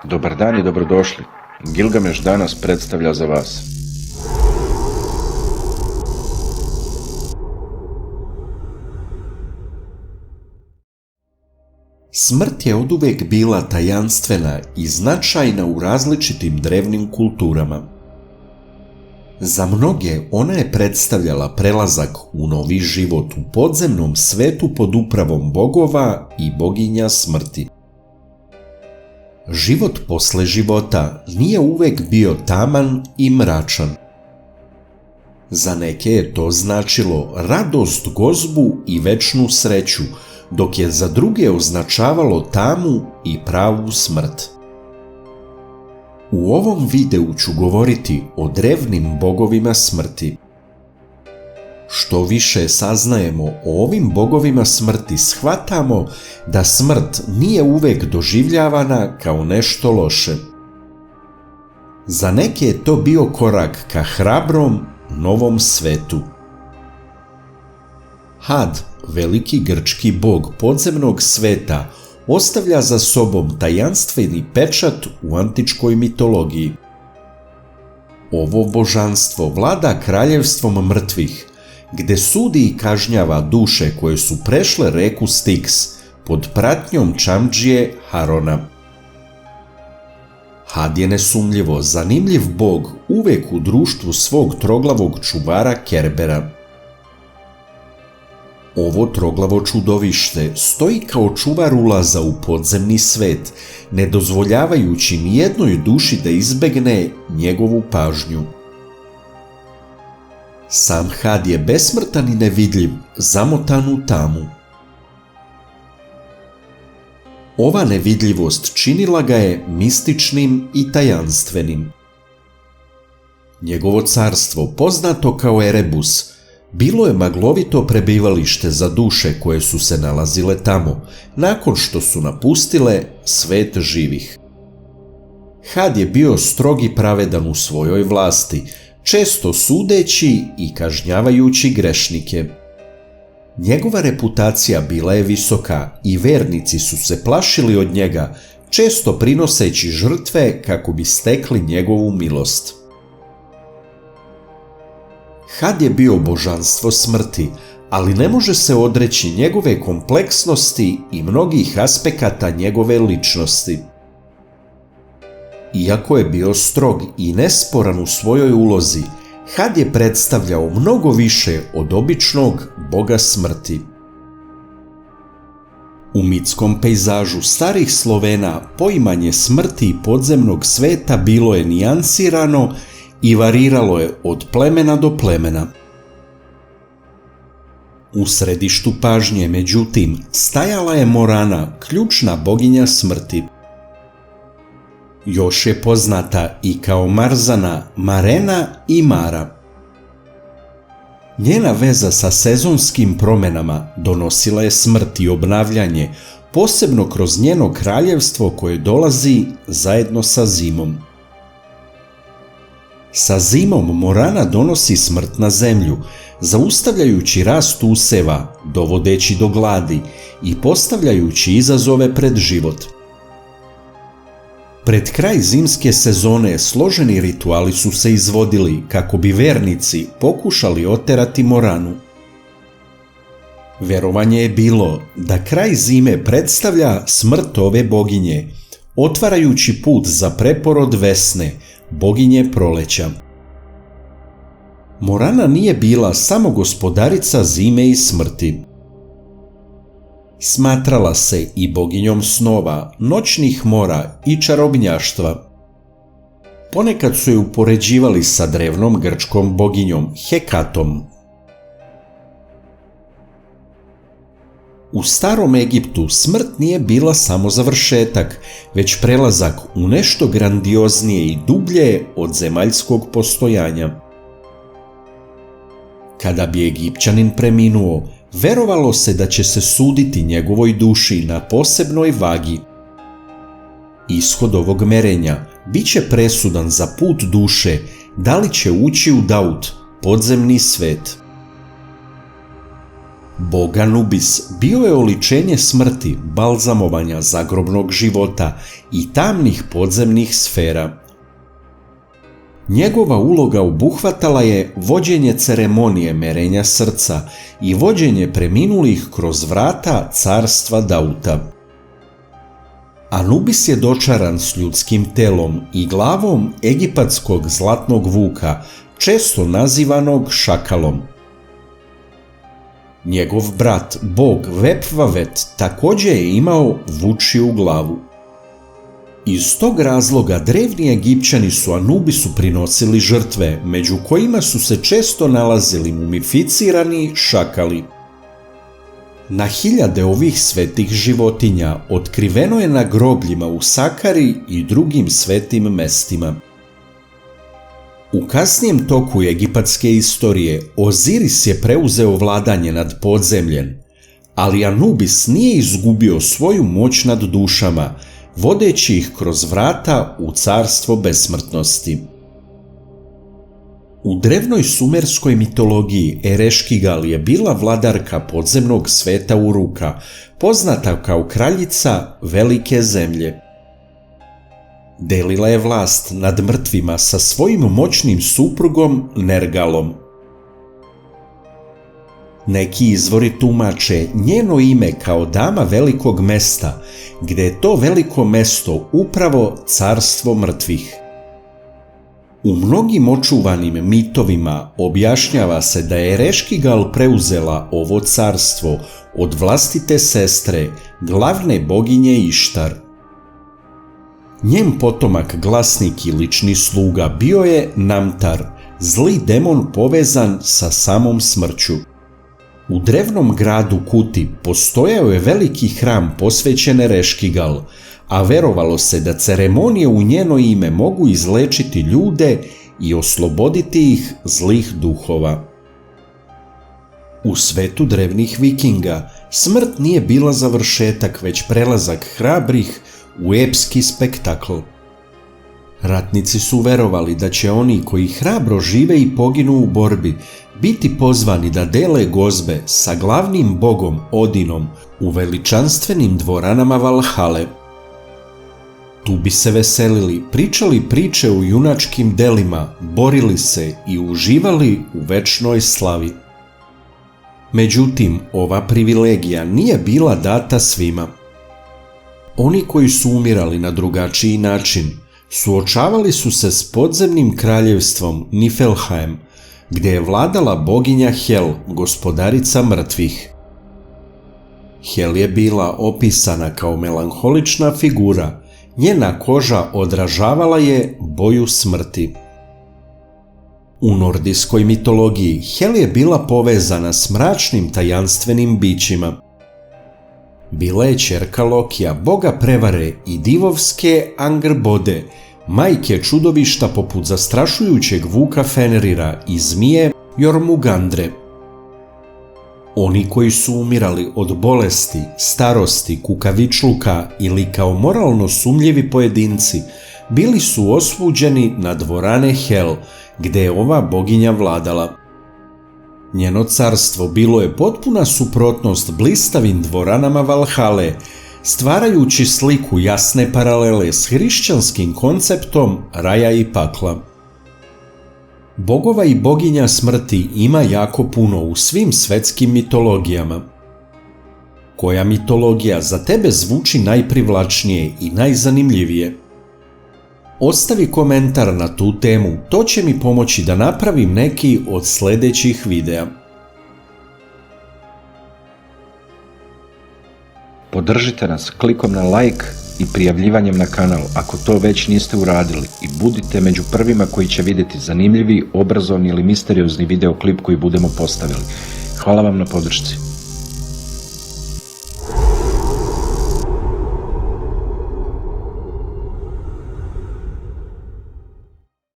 Dobar dan i dobrodošli. Gilgameš danas predstavlja za vas. Smrt je oduvijek bila tajanstvena i značajna u različitim drevnim kulturama. Za mnoge ona je predstavljala prelazak u novi život u podzemnom svetu pod upravom bogova i boginja smrti. Život posle života nije uvek bio taman i mračan. Za neke je to značilo radost, gozbu i večnu sreću, dok je za druge označavalo tamu i pravu smrt. U ovom videu ću govoriti o drevnim bogovima smrti. Što više saznajemo o ovim bogovima smrti, shvatamo da smrt nije uvek doživljavana kao nešto loše. Za neke je to bio korak ka hrabrom, novom svetu. Had, veliki grčki bog podzemnog sveta, ostavlja za sobom tajanstveni pečat u antičkoj mitologiji. Ovo božanstvo vlada kraljevstvom mrtvih, gde sudi i kažnjava duše koje su prešle reku Styx pod pratnjom čamdžije Harona. Had je nesumnjivo zanimljiv bog uvek u društvu svog troglavog čuvara Kerbera. Ovo troglavo čudovište stoji kao čuvar ulaza u podzemni svet, ne dozvoljavajući nijednoj duši da izbegne njegovu pažnju. Sam Had je besmrtan i nevidljiv, zamotan u tamu. Ova nevidljivost činila ga je mističnim i tajanstvenim. Njegovo carstvo, poznato kao Erebus, bilo je maglovito prebivalište za duše koje su se nalazile tamo, nakon što su napustile svet živih. Had je bio strog i pravedan u svojoj vlasti, često sudeći i kažnjavajući grešnike. Njegova reputacija bila je visoka i vernici su se plašili od njega, često prinoseći žrtve kako bi stekli njegovu milost. Had je bio božanstvo smrti, ali ne može se odreći njegove kompleksnosti i mnogih aspekata njegove ličnosti. Iako je bio strog i nesporan u svojoj ulozi, Had je predstavljao mnogo više od običnog boga smrti. U mitskom pejzažu starih Slovena poimanje smrti i podzemnog sveta bilo je nijansirano i variralo je od plemena do plemena. U središtu pažnje, međutim, stajala je Morana, ključna boginja smrti. Još je poznata i kao Marzana, Marena i Mara. Njena veza sa sezonskim promenama donosila je smrt i obnavljanje, posebno kroz njeno kraljevstvo koje dolazi zajedno sa zimom. Sa zimom Morana donosi smrt na zemlju, zaustavljajući rast useva, dovodeći do gladi i postavljajući izazove pred život. Pred kraj zimske sezone složeni rituali su se izvodili kako bi vernici pokušali oterati Moranu. Verovanje je bilo da kraj zime predstavlja smrt ove boginje, otvarajući put za preporod Vesne, boginje proleća. Morana nije bila samo gospodarica zime i smrti. Smatrala se i boginjom snova, noćnih mora i čarobnjaštva. Ponekad su je upoređivali sa drevnom grčkom boginjom Hekatom. U starom Egiptu smrt nije bila samo završetak, već prelazak u nešto grandioznije i dublje od zemaljskog postojanja. Kada bi Egipćanin preminuo, verovalo se da će se suditi njegovoj duši na posebnoj vagi. Ishod ovog merenja biće presudan za put duše, da li će ući u Daut, podzemni svet. Bog Anubis bio je oličenje smrti, balzamovanja zagrobnog života i tamnih podzemnih sfera. Njegova uloga obuhvatala je vođenje ceremonije merenja srca i vođenje preminulih kroz vrata carstva Dauta. Anubis je dočaran s ljudskim telom i glavom egipatskog zlatnog vuka, često nazivanog šakalom. Njegov brat, bog Vepvavet, također je imao vučiju glavu. Iz tog razloga drevni Egipćani su Anubisu prinosili žrtve, među kojima su se često nalazili mumificirani šakali. Na hiljade ovih svetih životinja otkriveno je na grobljima u Sakari i drugim svetim mestima. U kasnijem toku egipatske istorije Oziris je preuzeo vladanje nad podzemljem, ali Anubis nije izgubio svoju moć nad dušama, vodeći ih kroz vrata u carstvo besmrtnosti. U drevnoj sumerskoj mitologiji Ereškigal je bila vladarka podzemnog sveta Uruka, poznata kao kraljica velike zemlje. Delila je vlast nad mrtvima sa svojim moćnim suprugom Nergalom. Neki izvori tumače njeno ime kao dama velikog mesta, gde je to veliko mesto upravo carstvo mrtvih. U mnogim očuvanim mitovima objašnjava se da je Ereškigal preuzela ovo carstvo od vlastite sestre, glavne boginje Ištar. Njen potomak, glasnik i lični sluga bio je Namtar, zli demon povezan sa samom smrću. U drevnom gradu Kuti postojao je veliki hram posvećen Ereškigal, a verovalo se da ceremonije u njeno ime mogu izlečiti ljude i osloboditi ih zlih duhova. U svetu drevnih vikinga smrt nije bila završetak, već prelazak hrabrih u epski spektakl. Ratnici su verovali da će oni koji hrabro žive i poginu u borbi biti pozvani da dele gozbe sa glavnim bogom Odinom u veličanstvenim dvoranama Valhale. Tu bi se veselili, pričali priče o junačkim delima, borili se i uživali u večnoj slavi. Međutim, ova privilegija nije bila data svima. Oni koji su umirali na drugačiji način suočavali su se s podzemnim kraljevstvom Nifelheim, gdje je vladala boginja Hel, gospodarica mrtvih. Hel je bila opisana kao melanholična figura, njena koža odražavala je boju smrti. U nordijskoj mitologiji Hel je bila povezana s mračnim tajanstvenim bićima. Bila je ćerka Lokija, boga prevare i divovske Angerbode, majke čudovišta poput zastrašujućeg vuka Fenrira i zmije Jormungandre. Oni koji su umirali od bolesti, starosti, kukavičluka ili kao moralno sumnjivi pojedinci, bili su osuđeni na dvorane Hel, gde je ova boginja vladala. Njeno carstvo bilo je potpuna suprotnost blistavim dvoranama Valhale, stvarajući sliku jasne paralele s hrišćanskim konceptom raja i pakla. Bogova i boginja smrti ima jako puno u svim svetskim mitologijama. Koja mitologija za tebe zvuči najprivlačnije i najzanimljivije? Ostavi komentar na tu temu, to će mi pomoći da napravim neki od sljedećih videa. Podržite nas klikom na like i prijavljivanjem na kanal ako to već niste uradili i budite među prvima koji će vidjeti zanimljivi, obrazovni ili misteriozni videoklip koji budemo postavili. Hvala vam na podršci.